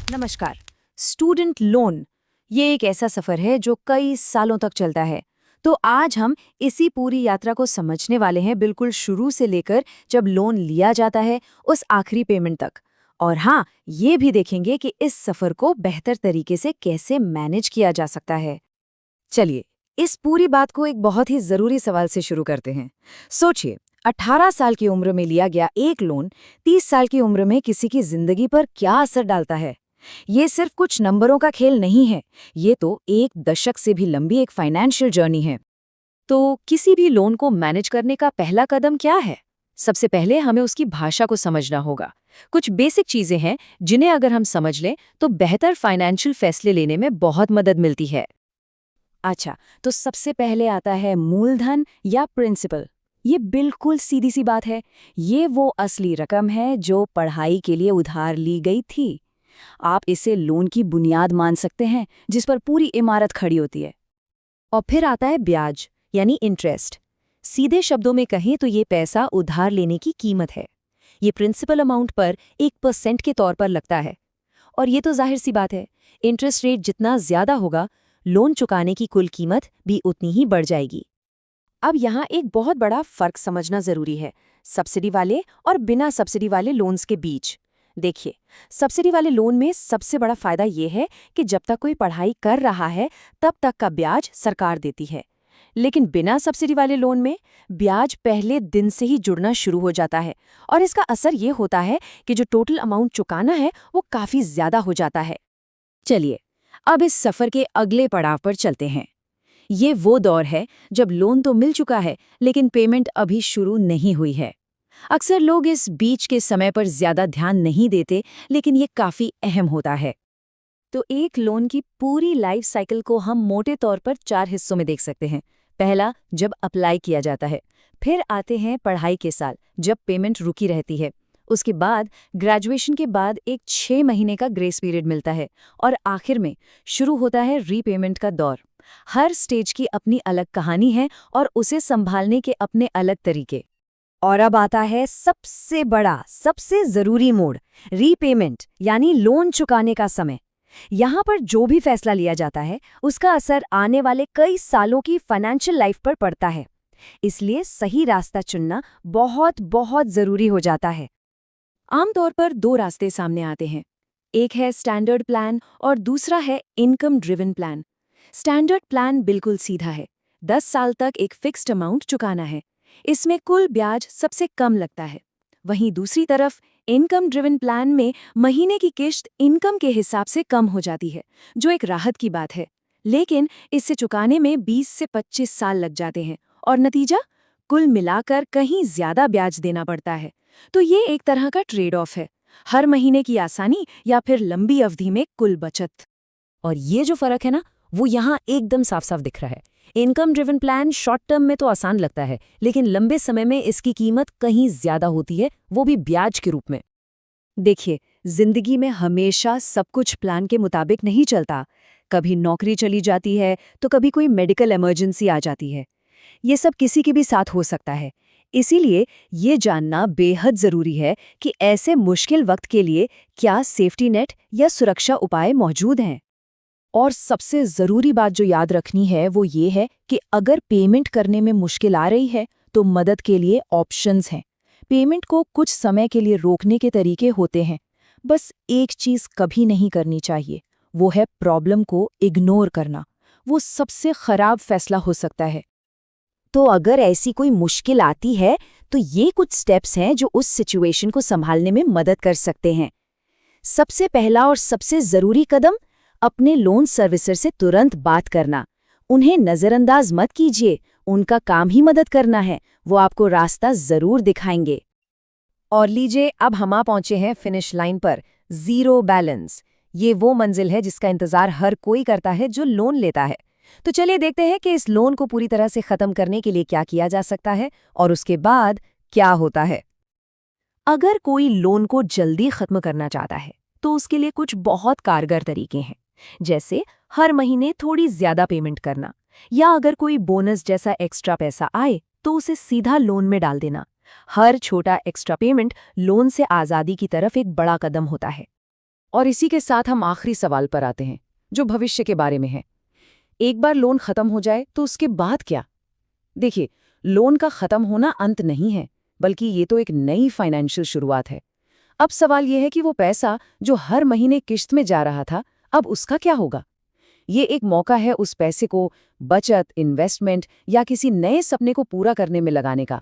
नमस्कार। Student loan ये एक ऐसा सफर है जो कई सालों तक चलता है। तो आज हम इसी पूरी यात्रा को समझने वाले हैं, बिल्कुल शुरू से लेकर जब लोन लिया जाता है उस आखिरी पेमेंट तक। और हाँ, ये भी देखेंगे कि इस सफर को बेहतर तरीके से कैसे मैनेज किया जा सकता है। चलिए, इस पूरी बात को एक बहुत ही जरूरी सवाल से शुरू करते हैं। सोचिए, 18 साल की उम्र में लिया गया एक लोन 30 साल की उम्र में किसी की जिंदगी पर क्या असर डालता है। ये सिर्फ कुछ नंबरों का खेल नहीं है, ये तो एक दशक से भी लंबी एक फाइनेंशियल जर्नी है। तो किसी भी लोन को मैनेज करने का पहला कदम क्या है? सबसे पहले हमें उसकी भाषा को समझना होगा। कुछ बेसिक चीजें हैं जिन्हें अगर हम समझ लें तो बेहतर फाइनेंशियल फैसले लेने में बहुत मदद मिलती है। अच्छा, तो सबसे पहले आता है मूलधन या प्रिंसिपल। ये बिल्कुल सीधी सी बात है। ये वो असली रकम है जो पढ़ाई के लिए उधार ली गई थी। आप इसे लोन की बुनियाद मान सकते हैं जिस पर पूरी इमारत खड़ी होती है। और फिर आता है ब्याज यानी इंटरेस्ट। सीधे शब्दों में कहें तो ये पैसा उधार लेने की कीमत है। ये प्रिंसिपल अमाउंट पर 1% के तौर पर लगता है। और ये तो जाहिर सी बात है, इंटरेस्ट रेट जितना ज्यादा होगा, लोन चुकाने की कुल कीमत भी उतनी ही बढ़ जाएगी। अब यहाँ एक बहुत बड़ा फर्क समझना जरूरी है, सब्सिडी वाले और बिना सब्सिडी वाले लोन्स के बीच। देखिए, सब्सिडी वाले लोन में सबसे बड़ा फायदा ये है कि जब तक कोई पढ़ाई कर रहा है तब तक का ब्याज सरकार देती है। लेकिन बिना सब्सिडी वाले लोन में ब्याज पहले दिन से ही जुड़ना शुरू हो जाता है, और इसका असर ये होता है कि जो टोटल अमाउंट चुकाना है वो काफी ज्यादा हो जाता है। चलिए, अब इस सफर के अगले पड़ाव पर चलते हैं। ये वो दौर है जब लोन तो मिल चुका है लेकिन पेमेंट अभी शुरू नहीं हुई है। अक्सर लोग इस बीच के समय पर ज्यादा ध्यान नहीं देते, लेकिन ये काफी अहम होता है। तो एक लोन की पूरी लाइफ साइकिल को हम मोटे तौर पर 4 हिस्सों में देख सकते हैं। पहला, जब अप्लाई किया जाता है। फिर आते हैं पढ़ाई के साल, जब पेमेंट रुकी रहती है। उसके बाद ग्रेजुएशन के बाद एक 6 महीने का ग्रेस पीरियड मिलता है। और आखिर में शुरू होता है रीपेमेंट का दौर। हर स्टेज की अपनी अलग कहानी है और उसे संभालने के अपने अलग तरीके। और अब आता है सबसे बड़ा, सबसे जरूरी मोड़, रीपेमेंट यानी लोन चुकाने का समय। यहाँ पर जो भी फैसला लिया जाता है उसका असर आने वाले कई सालों की फाइनेंशियल लाइफ पर पड़ता है। इसलिए सही रास्ता चुनना बहुत बहुत जरूरी हो जाता है। आमतौर पर 2 रास्ते सामने आते हैं। एक है स्टैंडर्ड प्लान और दूसरा है income driven plan. Standard plan बिल्कुल सीधा है, 10 साल तक एक फिक्स्ड अमाउंट चुकाना है। इसमें कुल ब्याज सबसे कम लगता है। वहीं दूसरी तरफ इनकम ड्रिवन प्लान में महीने की किश्त इनकम के हिसाब से कम हो जाती है, जो एक राहत की बात है। लेकिन इसे चुकाने में 20 से 25 साल लग जाते हैं और नतीजा, कुल मिलाकर कहीं ज्यादा ब्याज देना पड़ता है। तो ये एक तरह का ट्रेड ऑफ है, हर महीने की आसानी या फिर लंबी अवधि में कुल बचत। और ये जो फर्क है ना, वो यहाँ एकदम साफ साफ दिख रहा है। Income driven plan short term में तो आसान लगता है, लेकिन लंबे समय में इसकी कीमत कहीं ज्यादा होती है, वो भी ब्याज के रूप में। देखिए, जिंदगी में हमेशा सब कुछ प्लान के मुताबिक नहीं चलता। कभी नौकरी चली जाती है तो कभी कोई मेडिकल इमरजेंसी आ जाती है। ये सब किसी के भी साथ हो सकता है। इसीलिए ये जानना बेहद जरूरी है कि ऐसे मुश्किल वक्त के लिए क्या सेफ्टी नेट या सुरक्षा उपाय मौजूद हैं। और सबसे ज़रूरी बात जो याद रखनी है वो ये है कि अगर पेमेंट करने में मुश्किल आ रही है तो मदद के लिए ऑप्शंस हैं। पेमेंट को कुछ समय के लिए रोकने के तरीके होते हैं। बस एक चीज़ कभी नहीं करनी चाहिए, वो है प्रॉब्लम को इग्नोर करना। वो सबसे खराब फैसला हो सकता है। तो अगर ऐसी कोई मुश्किल आती है तो ये कुछ स्टेप्स हैं जो उस सिचुएशन को संभालने में मदद कर सकते हैं। सबसे पहला और सबसे ज़रूरी कदम, अपने लोन सर्विसर से तुरंत बात करना। उन्हें नज़रअंदाज मत कीजिए, उनका काम ही मदद करना है, वो आपको रास्ता ज़रूर दिखाएंगे। और लीजिए, अब हम आ पहुंचे हैं फिनिश लाइन पर, ज़ीरो बैलेंस। ये वो मंजिल है जिसका इंतज़ार हर कोई करता है जो लोन लेता है। तो चलिए देखते हैं कि इस लोन को पूरी तरह से ख़त्म करने के लिए क्या किया जा सकता है और उसके बाद क्या होता है। अगर कोई लोन को जल्दी ख़त्म करना चाहता है तो उसके लिए कुछ बहुत कारगर तरीके हैं, जैसे हर महीने थोड़ी ज्यादा पेमेंट करना, या अगर कोई बोनस जैसा एक्स्ट्रा पैसा आए तो उसे सीधा लोन में डाल देना। हर छोटा एक्स्ट्रा पेमेंट लोन से आज़ादी की तरफ एक बड़ा कदम होता है। और इसी के साथ हम आखिरी सवाल पर आते हैं, जो भविष्य के बारे में है। एक बार लोन खत्म हो जाए तो उसके बाद क्या? देखिए, लोन का खत्म होना अंत नहीं है, बल्कि ये तो एक नई फाइनेंशियल शुरुआत है। अब सवाल ये है कि वो पैसा जो हर महीने किश्त में जा रहा था, अब उसका क्या होगा? ये एक मौका है उस पैसे को बचत, इन्वेस्टमेंट या किसी नए सपने को पूरा करने में लगाने का।